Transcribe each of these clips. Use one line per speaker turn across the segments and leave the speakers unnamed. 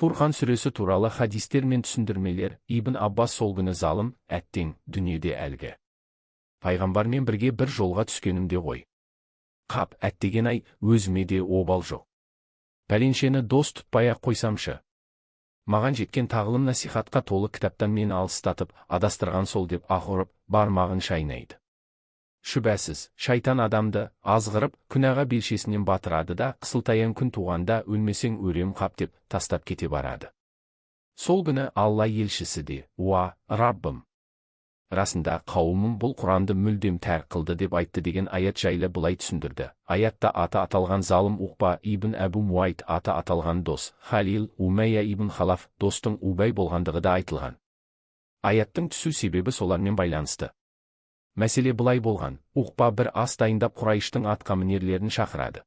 Фурқан сүресі туралы хадистер мен түсіндірмелер. Ибн Аббас сол күні залым, әттең, дүниеде әлгі пайғамбармен бірге бір жолға түскенімде ғой. Қап, әттеген-ай, өзіме де обал жоқ. Пәленшені дос тұтпай-ақ қойсамшы. Маған жеткен тағылым насихатқа толы кітаптан мені алыстатып, адастырған сол деп аһ ұрып, бармағын шайнайды. Шүбәсіз, шайтан адамды азғырып, күнәға белшесінен батырады да, қысылтаяң күн туғанда өлмесең өрем қап деп тастап кете барады. Сол күні Алла елшісі де, уа, Раббым! Расында қауымым бұл Құранды мүлдем тәрк қылды деп айтты деген аят жайлы былай түсіндірді. Аятта аты аталған залым Уқба ибн Әбу Муайт, аты аталған дос Халил, Умайя ибн Халаф, достың Убай болғандығы да айтылған. Аяттың түсу себебі солармен байланысты. Мәселе былай болған: Уқба бір ас дайындап Құрайыштың атқамінерлерін шақырады.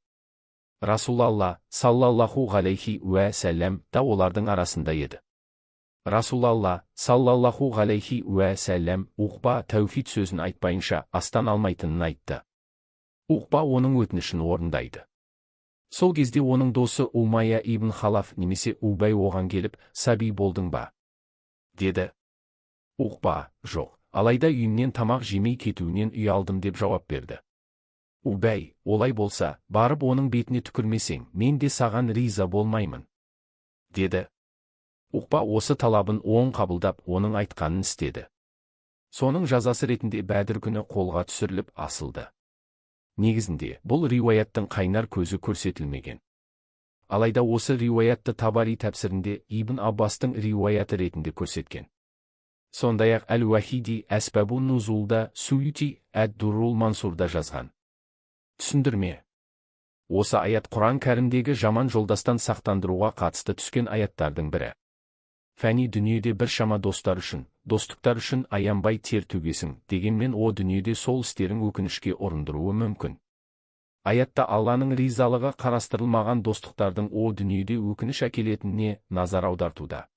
Расулалла саллаллаху ғалейхи уә сәлем да олардың арасында еді. Расулалла саллаллаху ғалейхи уә сәлем Уқба тәухид сөзін айтпайынша астан алмайтынын айтты. Уқба оның өтінішін орындайды. Сол кезде оның досы Умайя ибн Халаф немесе Убай оған келіп, сәби болдың ба? Деді. Уқба, жоқ, алайда үйімнен тамақ жемей кетуінен ұялдым деп жауап берді. Убай, олай болса, барып оның бетіне түкірмесең, мен де саған риза болмаймын. Деді. Уқба осы талабын оң қабылдап, оның айтқанын істеді. Соның жазасы ретінде Бәдір күні қолға түсіріліп асылды. Негізінде, бұл риуаяттың қайнар көзі көрсетілмеген. Алайда осы риуаятты Табари тәпсірінде Ибн Аббастың риуаяты ретінде көрсеткен. Сондай-ақ Әл-Уахиди Әсбабу Нузулда, Суюти Әд-Дуррул Мансурда жазған. Түсіндірме. Осы аят Құран кәрімдегі жаман жолдастан сақтандыруға қатысты түскен аяттардың бірі. Фәни дүниеде бір шама достар үшін, достықтар үшін аянбай тер төгесің, дегенмен о дүниеде сол істерің өкінішке ұрындыруы мүмкін. Аятта Алланың ризалығы қарастырылмаған достықтардың о дүниеде өкініш әкелетініне назар аудартуда.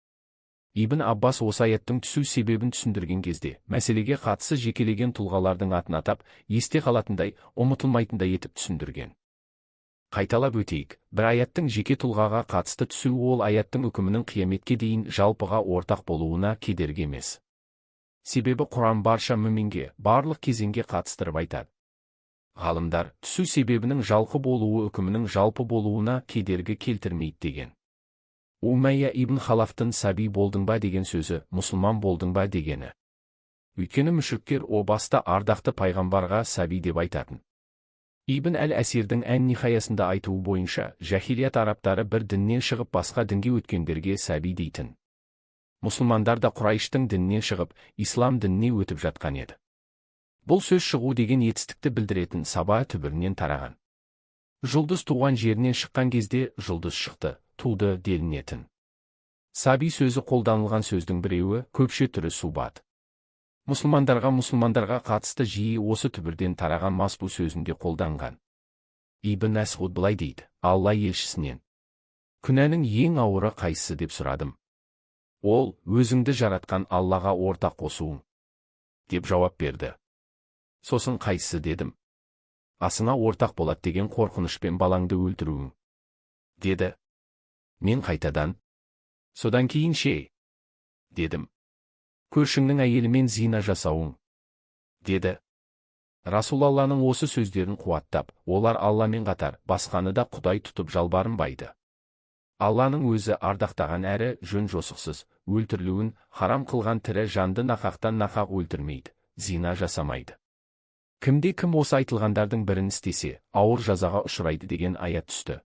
Ибн Аббас осы аяттың түсу себебін түсіндірген кезде, мәселеге қатысы жекелеген тұлғалардың атын атап, есте қалатындай, ұмытылмайтындай етіп түсіндірген. Қайталап өтейік, бір аяттың жеке тұлғаға қатысты түсуі ол аяттың үкімінің қияметке дейін жалпыға ортақ болуына кедергі емес. Себебі Құран барша мүминге, барлық кезеңге қатыстырып айтады. Ғалымдар, түсу себебінің жалпы болуы үкімінің жалпы болуына кедергі келтірмейді деген. Умайя ибн Халафтың сәби болдың ба деген сөзі, мұсылман болдың ба дегені. Өйткені мүшриктер о баста ардақты пайғамбарға сәби деп айтатын. Ибн әл-Әсирдің ән-Нихаясында айтуы бойынша, жахилият арабтары бір діннен шығып басқа дінге өткендерге сәби дейтін. Мұсылмандар да Құрайыштың діннен шығып, ислам дініне өтіп жатқан еді. Бұл сөз шығу деген етістікті білдіретін саба түбірінен тараған. Жұлдыз туған жерінен шыққан кезде жұлдыз шықты, туды делінетін. Саби сөзі қолданылған сөздің біреуі, көпше түрі субат. Мұсылмандарға қатысты жиі осы түбірден тараған масбу сөзінде қолданған. Ибн Мәсғуд былай дейді: Алла елшісінен күнәнің ең ауыры қайсысы деп сұрадым. Ол, өзіңді жаратқан Аллаға ортақ қосуың, деп жауап берді. Сосын қайсысы дедім. Асыңа ортақ болады деген қорқынышпен балаңды өлтіруің, деді. Мен қайтадан, содан кейін ше, дедім. Көршіңнің әйелімен зина жасауың, деді. Расулалланың осы сөздерін қуаттап, олар Алламен қатар басқаны да құдай тұтып жалбарынбайды. Алланың өзі ардақтаған әрі жөн жосықсыз өлтірілуін харам қылған тірі жанды нақақтан нақақ өлтірмейді, зина жасамайды. Кімде кім осы айтылғандардың бірін істесе, ауыр жазаға ұшырайды деген аят түсті.